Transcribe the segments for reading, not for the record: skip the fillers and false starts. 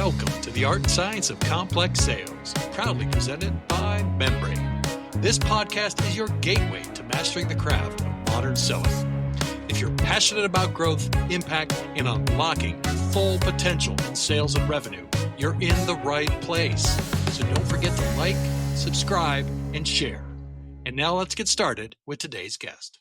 Welcome to the Art and Science of Complex Sales, proudly presented by Membrain. This podcast is your gateway to mastering the craft of modern selling. If you're passionate about growth, impact, and unlocking full potential in sales and revenue, you're in the right place. So don't forget to like, subscribe, and share. And now let's get started with today's guest.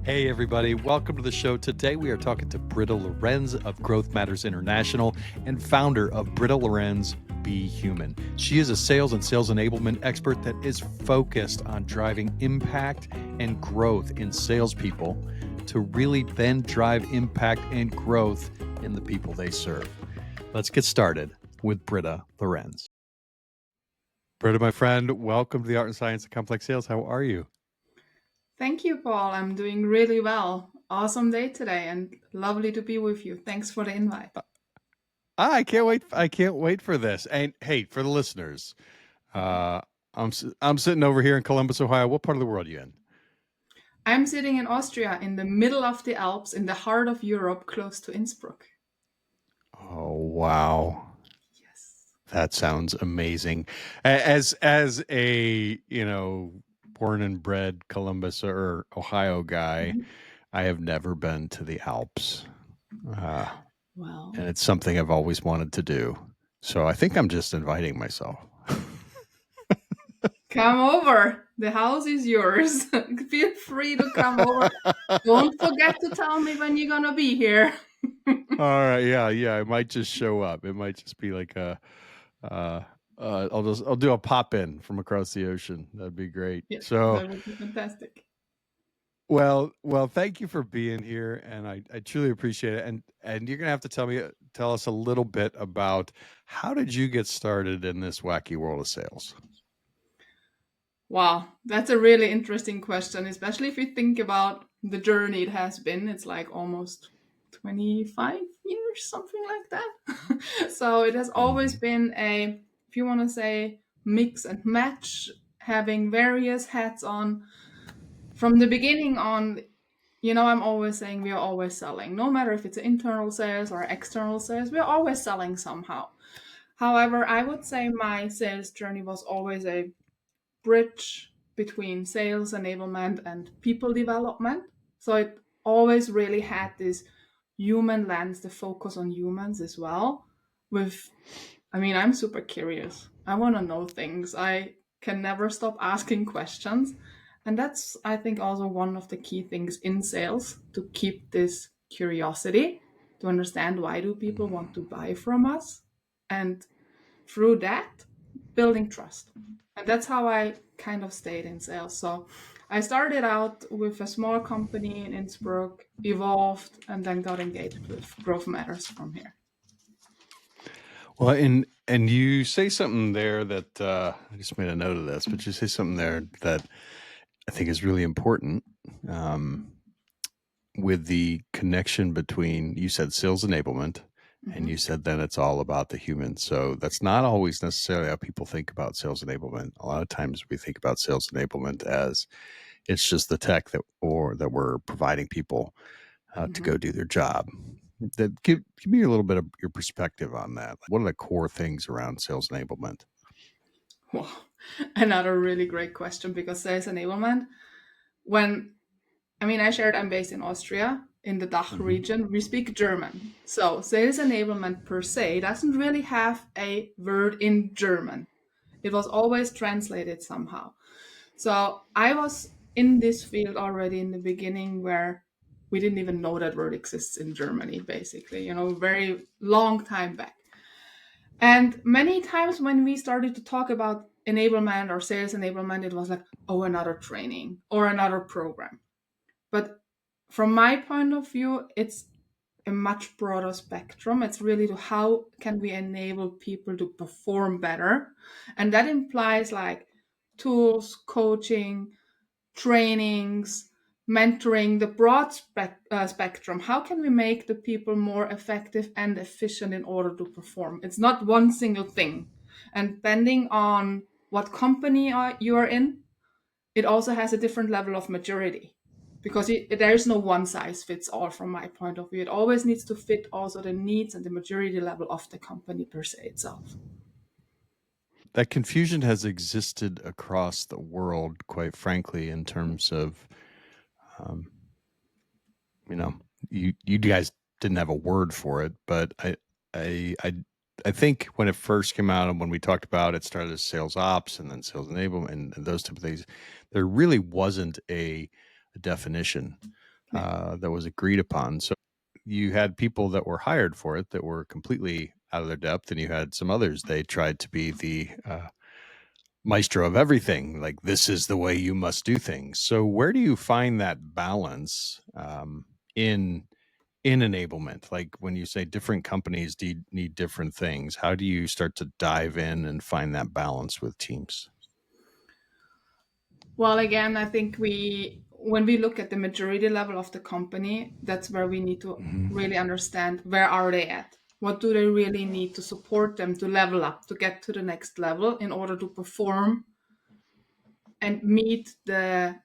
Hey everybody, welcome to the show. Today we are talking to Britta Lorenz of Growth Matters International and founder of Britta Lorenz Be Human. She is a sales and sales enablement expert that is focused on driving impact and growth in salespeople to really then drive impact and growth in the people they serve. Let's get started with Britta Lorenz. Britta, my friend, welcome to the Art and Science of Complex Sales. How are you? Thank you, Paul. I'm doing really well. Awesome day today and lovely to be with you. Thanks for the invite. I can't wait. I can't wait for this. And hey, for the listeners, I'm sitting over here in Columbus, Ohio. What part of the world are you in? I'm sitting in Austria in the middle of the Alps in the heart of Europe, close to Innsbruck. Oh, wow. Yes. That sounds amazing. As a, born and bred Columbus or Ohio guy, I have never been to the Alps. Well, and it's something I've always wanted to do. So I think I'm just inviting myself. Come over. The house is yours. Feel free to come over. Don't forget to tell me when you're going to be here. All right. Yeah. I might just show up. It might just be like I'll do a pop in from across the ocean. That'd be great. Yes, So that would be fantastic. Well, thank you for being here, and I truly appreciate it. And you're gonna have to tell us a little bit about how did you get started in this wacky world of sales? Wow, that's a really interesting question, especially if you think about the journey it has been. It's like almost 25 years, something like that. So it has always been if you want to say, mix and match, having various hats on. From the beginning on, I'm always saying we are always selling. No matter if it's internal sales or external sales, we're always selling somehow. However, I would say my sales journey was always a bridge between sales enablement and people development. So it always really had this human lens, the focus on humans as well. I'm super curious. I want to know things. I can never stop asking questions. And that's, I think, also one of the key things in sales, to keep this curiosity, to understand why do people want to buy from us. And through that, building trust. And that's how I kind of stayed in sales. So I started out with a small company in Innsbruck, evolved, and then got engaged with Growth Matters from here. Well, and you say something there that I just made a note of this, but you say something there that I think is really important, with the connection between, you said sales enablement, and you said then it's all about the human. So that's not always necessarily how people think about sales enablement. A lot of times we think about sales enablement as it's just the tech that we're providing people to go do their job. Give me a little bit of your perspective on that. What are the core things around sales enablement? Well, another really great question, because sales enablement, I shared I'm based in Austria, in the DACH region. We speak German. So sales enablement per se doesn't really have a word in German. It was always translated somehow. So I was in this field already in the beginning, where we didn't even know that word exists in Germany, basically, very long time back. And many times when we started to talk about enablement or sales enablement, it was like, oh, another training or another program. But from my point of view, it's a much broader spectrum. It's really to how can we enable people to perform better. And that implies like tools, coaching, trainings, mentoring, the broad spectrum. How can we make the people more effective and efficient in order to perform? It's not one single thing. And depending on what company you are in, it also has a different level of maturity. because there is no one size fits all from my point of view. It always needs to fit also the needs and the maturity level of the company per se itself. That confusion has existed across the world, quite frankly, in terms of, um, you know, you guys didn't have a word for it, but I, I, I think when it first came out and when we talked about it, started as sales ops and then sales enablement and those type of things, there really wasn't a definition that was agreed upon. So you had people that were hired for it that were completely out of their depth, and you had some others. They tried to be the maestro of everything. Like, this is the way you must do things. So where do you find that balance in enablement? Like, when you say different companies need different things, how do you start to dive in and find that balance with teams? Well, again, I think when we look at the maturity level of the company, that's where we need to really understand where are they at? What do they really need to support them to level up, to get to the next level in order to perform and meet the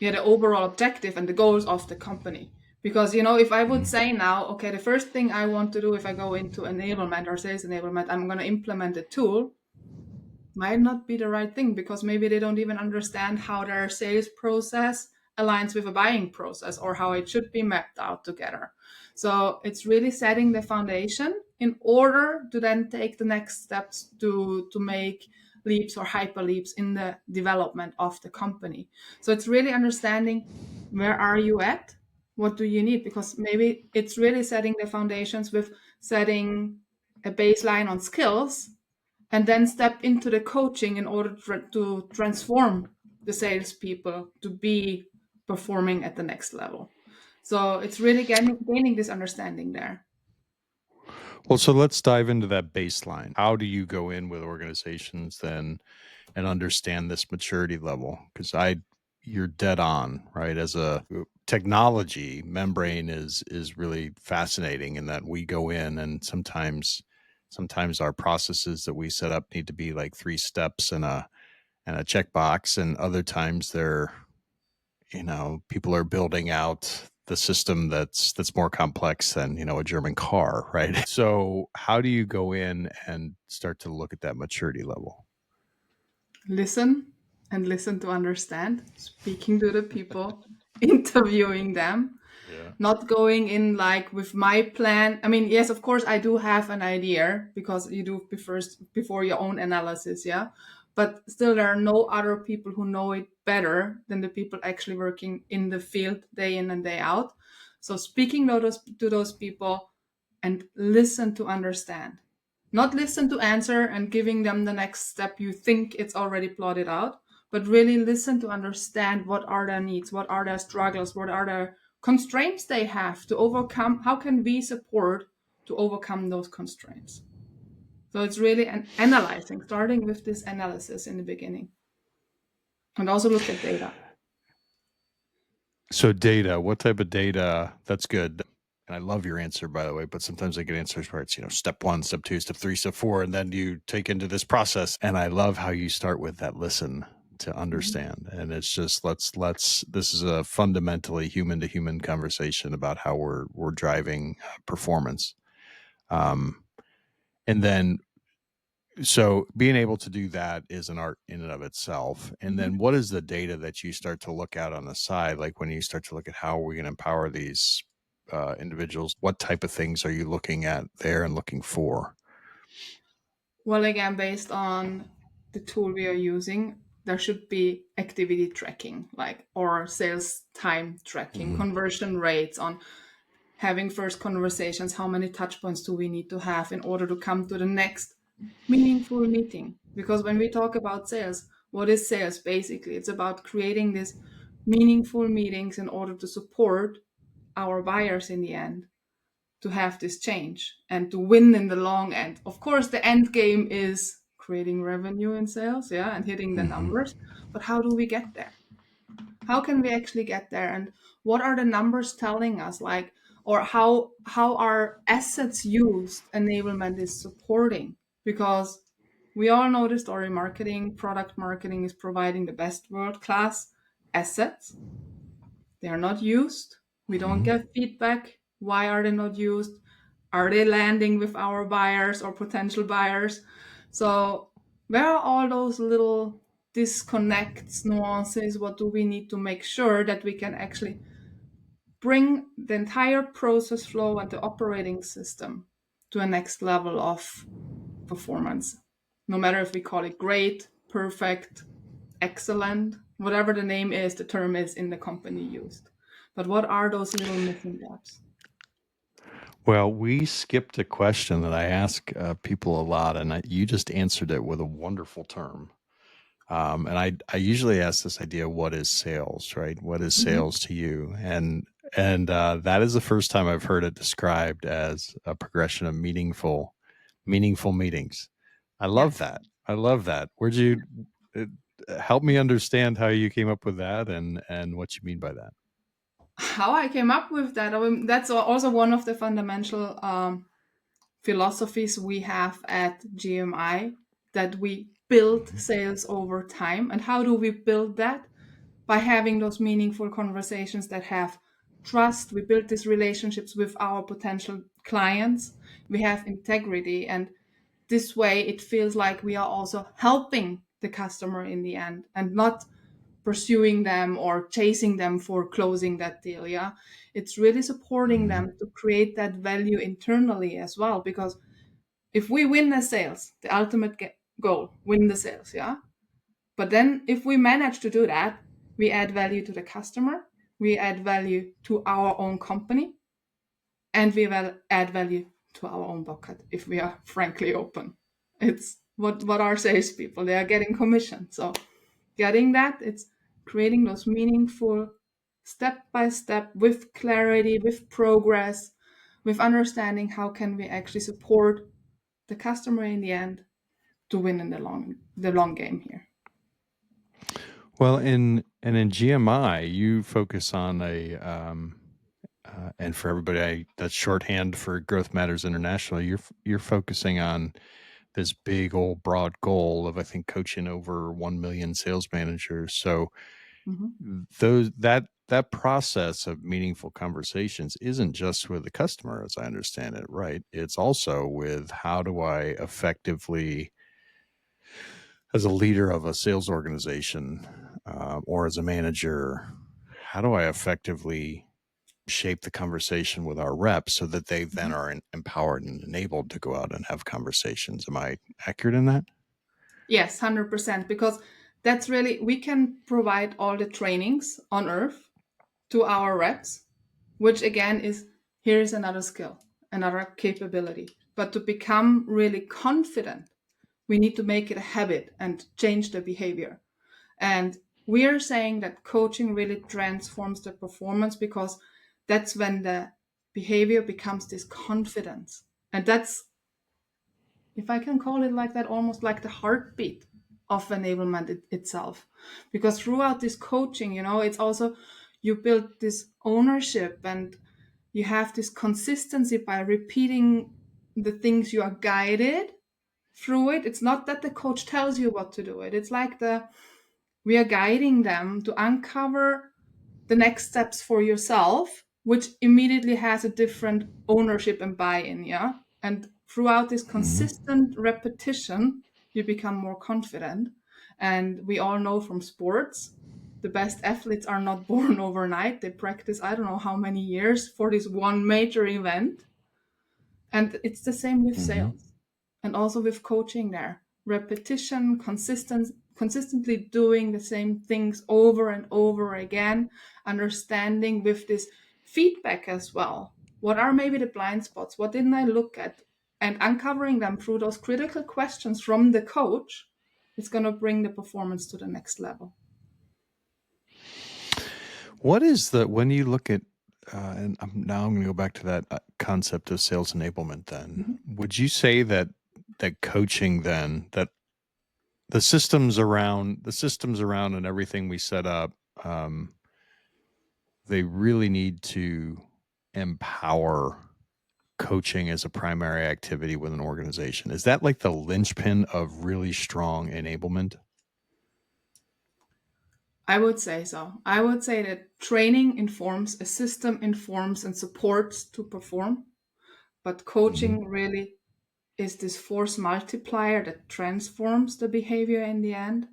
overall objective and the goals of the company. Because, if I would say now, okay, the first thing I want to do if I go into enablement or sales enablement, I'm going to implement a tool, might not be the right thing, because maybe they don't even understand how their sales process aligns with a buying process or how it should be mapped out together. So it's really setting the foundation in order to then take the next steps to make leaps or hyper leaps in the development of the company. So it's really understanding, where are you at? What do you need? Because maybe it's really setting the foundations with setting a baseline on skills, and then step into the coaching in order to transform the salespeople to be performing at the next level. So it's really gaining this understanding there. Well, so let's dive into that baseline. How do you go in with organizations then and understand this maturity level? Because you're dead on, right? As a technology, Membrain is really fascinating in that we go in and sometimes our processes that we set up need to be like 3 steps and a checkbox, and other times they're, people are building out the system that's more complex than, a German car, right? So how do you go in and start to look at that maturity level? Listen, and listen to understand, speaking to the people, interviewing them, Yeah. not going in like with my plan. I mean, yes, of course, I do have an idea, because you do first before your own analysis, yeah. But still, there are no other people who know it better than the people actually working in the field day in and day out. So speaking to those people and listen to understand, not listen to answer and giving them the next step you think it's already plotted out, but really listen to understand what are their needs, what are their struggles, what are their constraints they have to overcome. How can we support to overcome those constraints? So it's really analyzing, starting with this analysis in the beginning, and also look at data. So data, what type of data? That's good. And I love your answer, by the way, but sometimes I get answers where it's, step 1, step 2, step 3, step 4, and then you take into this process. And I love how you start with that listen to understand. And it's just, this is a fundamentally human to human conversation about how we're driving performance. And then, so being able to do that is an art in and of itself. And then what is the data that you start to look at on the side? Like, when you start to look at how we can empower these individuals, what type of things are you looking at there and looking for? Well, again, based on the tool we are using, there should be activity tracking, like, or sales time tracking, conversion rates on having first conversations. How many touch points do we need to have in order to come to the next meaningful meeting? Because when we talk about sales, what is sales? Basically, it's about creating these meaningful meetings in order to support our buyers in the end to have this change and to win in the long end. Of course, the end game is creating revenue in sales, yeah, and hitting the numbers. But how do we get there? How can we actually get there? And what are the numbers telling us? Like, or how are assets used enablement is supporting? Because we all know the story, marketing, product marketing is providing the best world class assets. They are not used. We don't get feedback. Why are they not used? Are they landing with our buyers or potential buyers? So where are all those little disconnects, nuances? What do we need to make sure that we can actually bring the entire process flow and the operating system to a next level of performance? No matter if we call it great, perfect, excellent, whatever the name is, the term is in the company used. But what are those little missing gaps? Well, we skipped a question that I ask people a lot, and you just answered it with a wonderful term. And I usually ask this idea, what is sales, right? What is sales to you? And that is the first time I've heard it described as a progression of meaningful meetings. I love Yes. that. I love that. Where'd you help me understand how you came up with that and what you mean by that? How I came up with that, that's also one of the fundamental philosophies we have at GMI, that we build sales over time. And how do we build that? By having those meaningful conversations that have trust. We build these relationships with our potential clients. We have integrity. And this way, it feels like we are also helping the customer in the end and not pursuing them or chasing them for closing that deal. Yeah, it's really supporting them to create that value internally as well, because if we win the sales, the ultimate goal, win the sales. Yeah, but then if we manage to do that, we add value to the customer, we add value to our own company, and we will add value to our own pocket. If we are frankly open, it's what our salespeople, they are getting commission. So getting that, it's creating those meaningful step by step, with clarity, with progress, with understanding how can we actually support the customer in the end to win in the long game here. Well, in GMI, you focus on and for everybody, that's shorthand for Growth Matters International. You're focusing on this big old broad goal of, I think, coaching over 1 million sales managers. So that process of meaningful conversations isn't just with the customer, as I understand it, right? It's also with, how do I effectively, as a leader of a sales organization or as a manager, how do I effectively shape the conversation with our reps so that they then are empowered and enabled to go out and have conversations? Am I accurate in that? Yes, 100%. Because that's really, we can provide all the trainings on earth to our reps, which again is, here's another skill, another capability. But to become really confident, we need to make it a habit and change the behavior. And we are saying that coaching really transforms the performance, because that's when the behavior becomes this confidence. And that's, if I can call it like that, almost like the heartbeat of enablement itself. Because throughout this coaching, it's also, you build this ownership and you have this consistency by repeating the things you are guided through it. It's not that the coach tells you what to do. It's like we are guiding them to uncover the next steps for yourself, which immediately has a different ownership and buy-in. Yeah. And throughout this consistent repetition, you become more confident. And we all know from sports, the best athletes are not born overnight. They practice, I don't know how many years for this one major event. And it's the same with sales and also with coaching there. Repetition, consistently doing the same things over and over again, understanding with this feedback as well. What are maybe the blind spots? What didn't I look at? And uncovering them through those critical questions from the coach is going to bring the performance to the next level. What is when you look at, and now I'm going to go back to that concept of sales enablement then. Would you say that coaching then, that the systems around and everything we set up, they really need to empower coaching as a primary activity with an organization? Is that like the linchpin of really strong enablement? I would say so. I would say that training informs, a system informs and supports to perform, but Mhm. coaching really is this force multiplier that transforms the behavior in the end.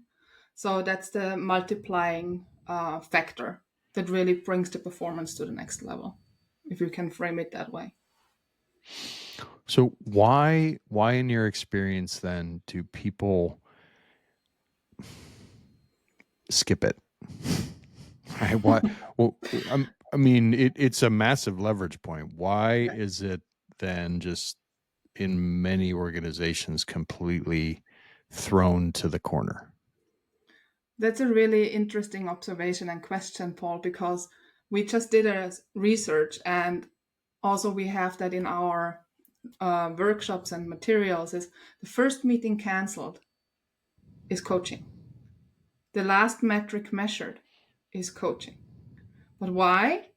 So that's the multiplying factor that really brings the performance to the next level, if you can frame it that way. So why in your experience then do people skip it? Right? Why? Well, I mean, it's a massive leverage point. Why is it then just in many organizations completely thrown to the corner? That's a really interesting observation and question, Paul, because we just did a research, and also we have that in our workshops and materials. Is the first meeting canceled is coaching. The last metric measured is coaching. But why?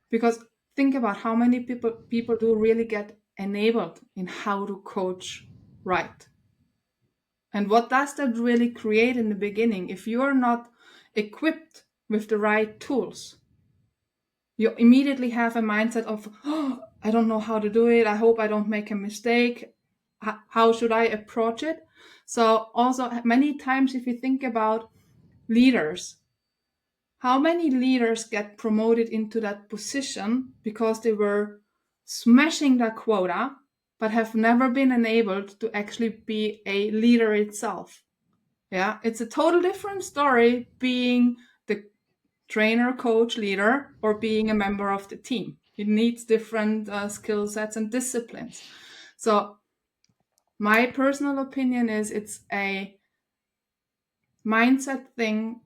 Because think about how many people do really get enabled in how to coach right. And what does that really create in the beginning? If you are not equipped with the right tools, you immediately have a mindset of, oh, I don't know how to do it. I hope I don't make a mistake. How should I approach it? So, also, many times, if you think about leaders, how many leaders get promoted into that position because they were smashing their quota, but have never been enabled to actually be a leader itself? Yeah, it's a total different story being the trainer, coach, leader, or being a member of the team. It needs different skill sets and disciplines. So, my personal opinion is it's a mindset thing.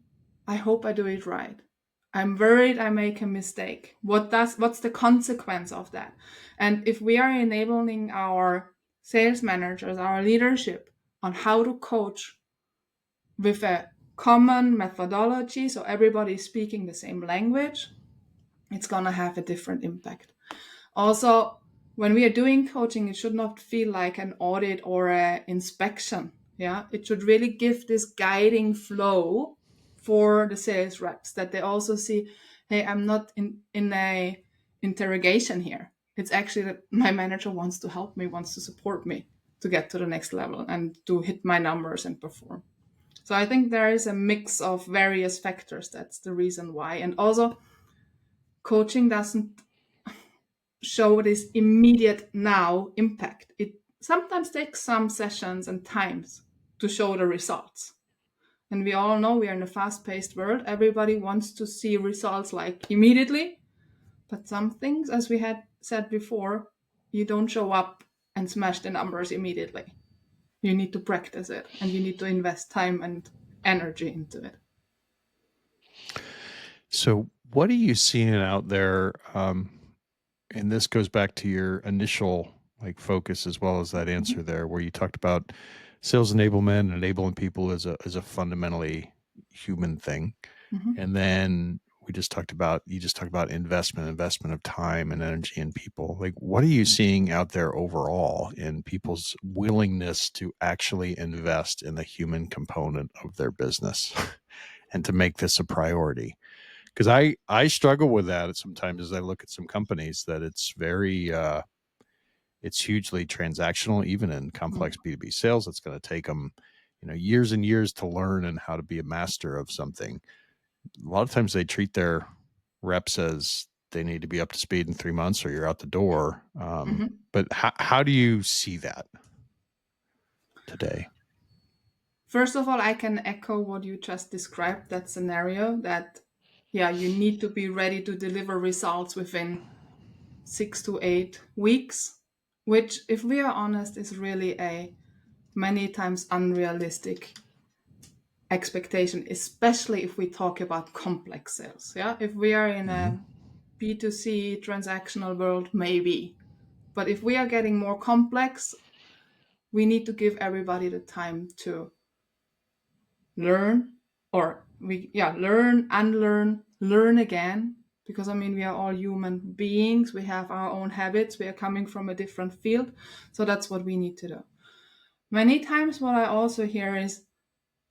I hope I do it right. I'm worried I make a mistake. What's the consequence of that? And if we are enabling our sales managers, our leadership on how to coach with a common methodology, so everybody is speaking the same language, it's going to have a different impact. Also, when we are doing coaching, it should not feel like an audit or an inspection. Yeah, it should really give this guiding flow for the sales reps, that they also see, hey, I'm not in a interrogation here. It's actually that my manager wants to help me, wants to support me to get to the next level and to hit my numbers and perform. So I think there is a mix of various factors. That's the reason why. And also, coaching doesn't show this immediate now impact. It sometimes takes some sessions and times to show the results. And we all know we are in a fast-paced world. Everybody wants to see results like immediately. But some things, as we had said before, you don't show up and smash the numbers immediately. You need to practice it, and you need to invest time and energy into it. So, what are you seeing out there? And this goes back to your initial like focus as well as that answer Mm-hmm. there, where you talked about sales enablement and enabling people as a fundamentally human thing. Mm-hmm. And then you just talked about investment of time and energy in people. Like, what are you seeing out there overall in people's willingness to actually invest in the human component of their business and to make this a priority? Because I struggle with that sometimes as I look at some companies that it's very it's hugely transactional, even in complex B2B sales. It's going to take them, years and years to learn and how to be a master of something. A lot of times they treat their reps as they need to be up to speed in 3 months or you're out the door. Mm-hmm. But how do you see that today? First of all, I can echo what you just described, that scenario that, yeah, you need to be ready to deliver results within 6 to 8 weeks, which, if we are honest, is really a many times unrealistic expectation, especially if we talk about complex sales. Yeah, if we are in Mm-hmm. a B2C transactional world, maybe. But if we are getting more complex, we need to give everybody the time to learn, or learn, unlearn, learn again, because I mean we are all human beings, we have our own habits, we are coming from a different field. So that's what we need to do. Many times what I also hear is,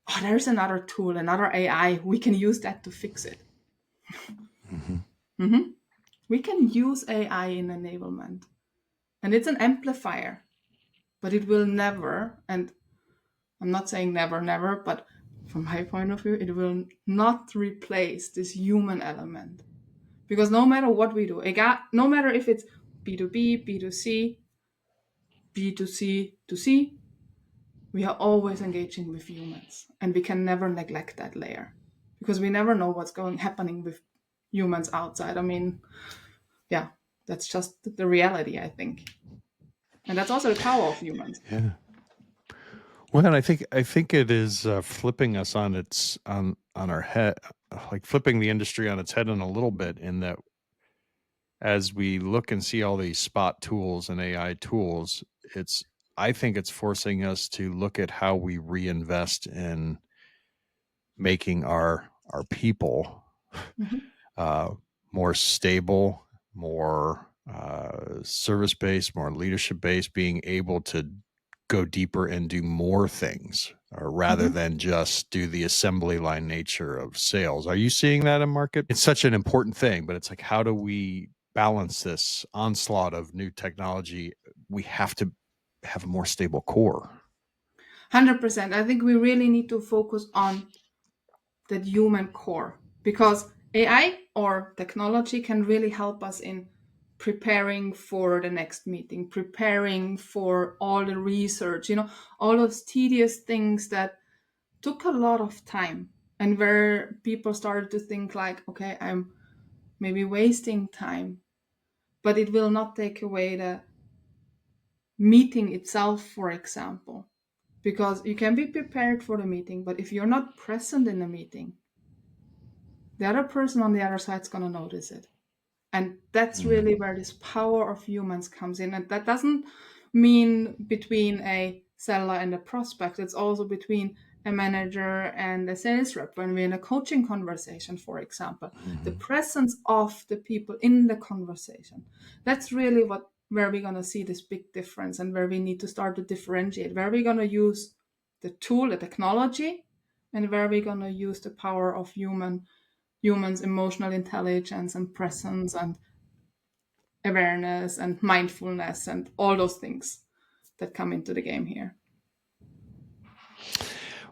oh, there's another tool, another AI, we can use that to fix it. We can use AI in enablement, and it's an amplifier, but it will never, and I'm not saying never, never, but from my point of view, it will not replace this human element. Because no matter what we do, no matter if it's B2B, B2C, B2C to C, we are always engaging with humans, and we can never neglect that layer, because we never know what's happening with humans outside. I mean, yeah, that's just the reality, I think. And that's also the power of humans. Yeah. Well, and I think it is flipping us on our head, like flipping the industry on its head in a little bit, in that as we look and see all these spot tools and AI tools, I think it's forcing us to look at how we reinvest in making our people more stable, more service based, more leadership based, being able to go deeper and do more things, or rather than just do the assembly line nature of sales. Are you seeing that in market? It's such an important thing, but it's like, how do we balance this onslaught of new technology? We have to have a more stable core. 100%. I think we really need to focus on that human core, because AI or technology can really help us in preparing for the next meeting, preparing for all the research, all those tedious things that took a lot of time, and where people started to think like, okay, I'm maybe wasting time, but it will not take away the meeting itself, for example, because you can be prepared for the meeting, but if you're not present in the meeting, the other person on the other side is going to notice it. And that's really where this power of humans comes in. And that doesn't mean between a seller and a prospect. It's also between a manager and a sales rep. When we're in a coaching conversation, for example, the presence of the people in the conversation, that's really where we're going to see this big difference, and where we need to start to differentiate, where we're going to use the tool, the technology, and where we're going to use the power of humans' emotional intelligence and presence and awareness and mindfulness and all those things that come into the game here.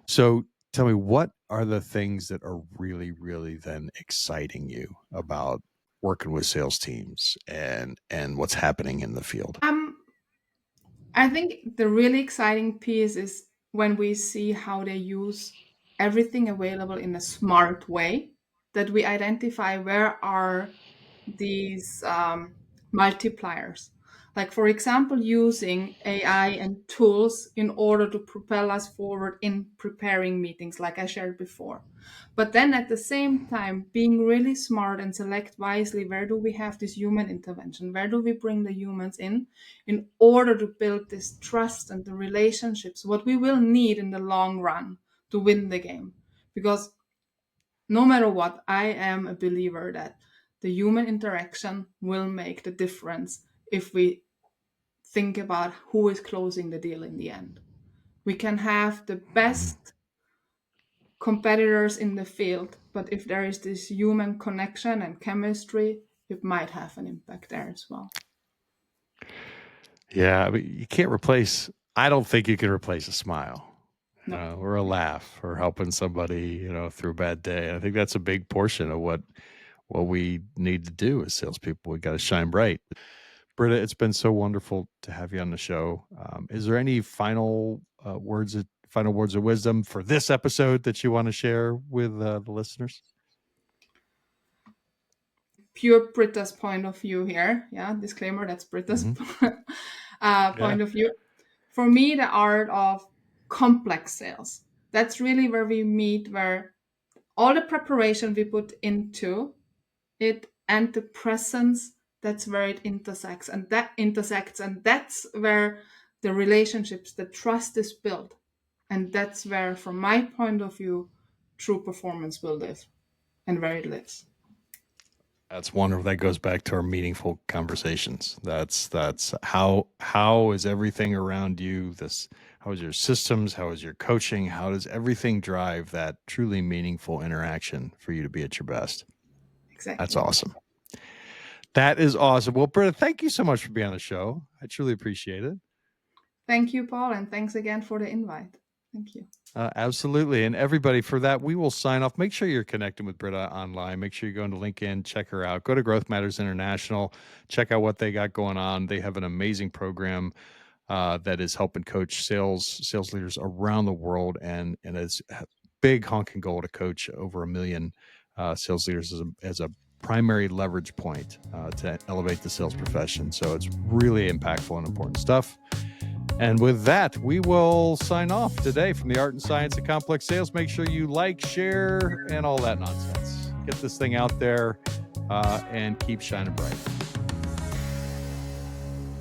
So tell me, what are the things that are really, really then exciting you about working with sales teams and what's happening in the field? I think the really exciting piece is when we see how they use everything available in a smart way, that we identify where are these multipliers. Like, for example, using AI and tools in order to propel us forward in preparing meetings, like I shared before. But then at the same time, being really smart and select wisely, where do we have this human intervention? Where do we bring the humans in order to build this trust and the relationships, what we will need in the long run to win the game? Because no matter what, I am a believer that the human interaction will make the difference if we think about who is closing the deal in the end. We can have the best competitors in the field, but if there is this human connection and chemistry, it might have an impact there as well. Yeah, I mean, you can't replace. I don't think you can replace a smile, No. or a laugh, or helping somebody, through a bad day. I think that's a big portion of what we need to do as salespeople. We got to shine bright. Britta, it's been so wonderful to have you on the show. Is there any final words of wisdom for this episode that you want to share with the listeners? Pure Britta's point of view here. Yeah, disclaimer, that's Britta's point of view. For me, the art of complex sales, that's really where we meet, where all the preparation we put into it and the presence, that's where it intersects, and that's where the relationships, the trust is built. And that's where, from my point of view, true performance will live, and where it lives. That's wonderful. That goes back to our meaningful conversations. That's how is everything around you, How is your systems? How is your coaching? How does everything drive that truly meaningful interaction for you to be at your best? Exactly. That's awesome. That is awesome. Well, Britta, thank you so much for being on the show. I truly appreciate it. Thank you, Paul, and thanks again for the invite. Thank you. Absolutely. And everybody, for that, we will sign off. Make sure you're connecting with Britta online. Make sure you go into LinkedIn, check her out. Go to Growth Matters International. Check out what they got going on. They have an amazing program that is helping coach sales leaders around the world, and it's a big honking goal to coach over 1 million sales leaders as a primary leverage point to elevate the sales profession. So it's really impactful and important stuff. And with that, we will sign off today from the Art and Science of Complex Sales. Make sure you like, share, and all that nonsense. Get this thing out there and keep shining bright.